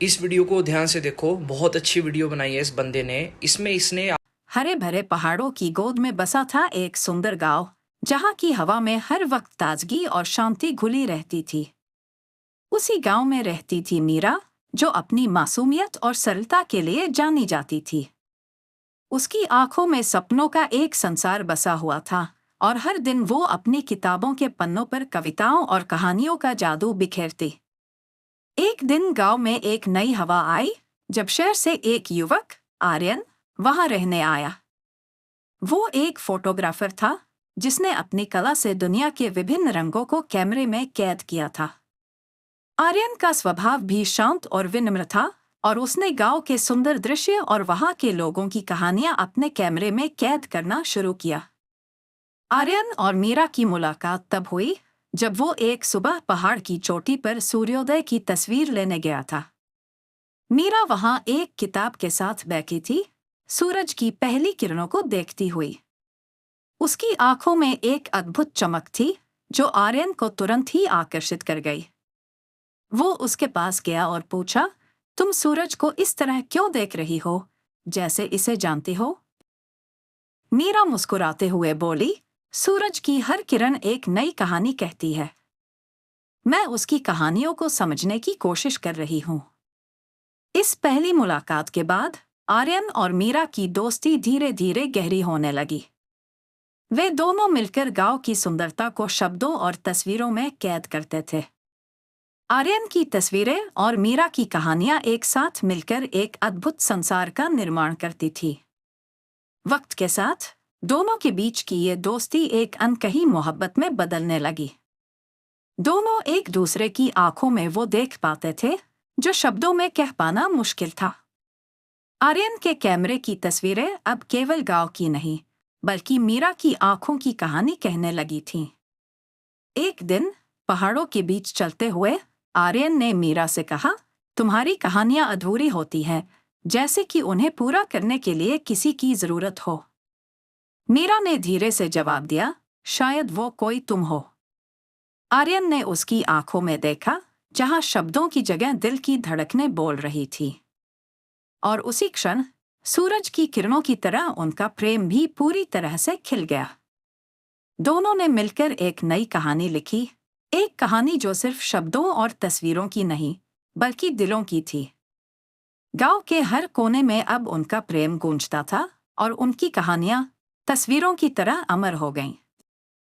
इस वीडियो को ध्यान से देखो, बहुत अच्छी वीडियो बनाई है इस बंदे ने। इसमें इसने हरे भरे पहाड़ों की गोद में बसा था एक सुंदर गांव, जहां की हवा में हर वक्त ताजगी और शांति घुली रहती थी। उसी गांव में रहती थी मीरा, जो अपनी मासूमियत और सरलता के लिए जानी जाती थी। उसकी आंखों में सपनों का एक संसार बसा हुआ था, और हर दिन वो अपनी किताबों के पन्नों पर कविताओं और कहानियों का जादू बिखेरती। एक दिन गांव में एक नई हवा आई, जब शहर से एक युवक, आर्यन, वहां रहने आया। वो एक फोटोग्राफर था, जिसने अपनी कला से दुनिया के विभिन्न रंगों को कैमरे में कैद किया था। आर्यन का स्वभाव भी शांत और विनम्र था, और उसने गांव के सुंदर दृश्य और वहां के लोगों की कहानियां अपने कैमरे में कैद करना शुरू किया। आर्यन और मीरा की मुलाकात तब हुई, जब वो एक सुबह पहाड़ की चोटी पर सूर्योदय की तस्वीर लेने गया था। मीरा वहां एक किताब के साथ बैठी थी, सूरज की पहली किरणों को देखती हुई। उसकी आंखों में एक अद्भुत चमक थी, जो आर्यन को तुरंत ही आकर्षित कर गई। वो उसके पास गया और पूछा, तुम सूरज को इस तरह क्यों देख रही हो, जैसे इसे जानती हो? मीरा मुस्कुराते हुए बोली, सूरज की हर किरण एक नई कहानी कहती है। मैं उसकी कहानियों को समझने की कोशिश कर रही हूँ। इस पहली मुलाकात के बाद आर्यन और मीरा की दोस्ती धीरे धीरे गहरी होने लगी। वे दोनों मिलकर गांव की सुंदरता को शब्दों और तस्वीरों में कैद करते थे। आर्यन की तस्वीरें और मीरा की कहानियां एक साथ मिलकर एक अद्भुत संसार का निर्माण करती थी। वक्त के साथ दोनों के बीच की ये दोस्ती एक अनकही मोहब्बत में बदलने लगी। दोनों एक दूसरे की आंखों में वो देख पाते थे, जो शब्दों में कह पाना मुश्किल था। आर्यन के कैमरे की तस्वीरें अब केवल गांव की नहीं, बल्कि मीरा की आंखों की कहानी कहने लगी थीं। एक दिन पहाड़ों के बीच चलते हुए आर्यन ने मीरा से कहा, तुम्हारी कहानियां अधूरी होती हैं, जैसे कि उन्हें पूरा करने के लिए किसी की जरूरत हो। मीरा ने धीरे से जवाब दिया, शायद वो कोई तुम हो। आर्यन ने उसकी आंखों में देखा, जहां शब्दों की जगह दिल की धड़कनें बोल रही थी। और उसी क्षण सूरज की किरणों की तरह उनका प्रेम भी पूरी तरह से खिल गया। दोनों ने मिलकर एक नई कहानी लिखी, एक कहानी जो सिर्फ शब्दों और तस्वीरों की नहीं, बल्कि दिलों की थी। गांव के हर कोने में अब उनका प्रेम गूंजता था, और उनकी कहानियां तस्वीरों की तरह अमर हो गईं।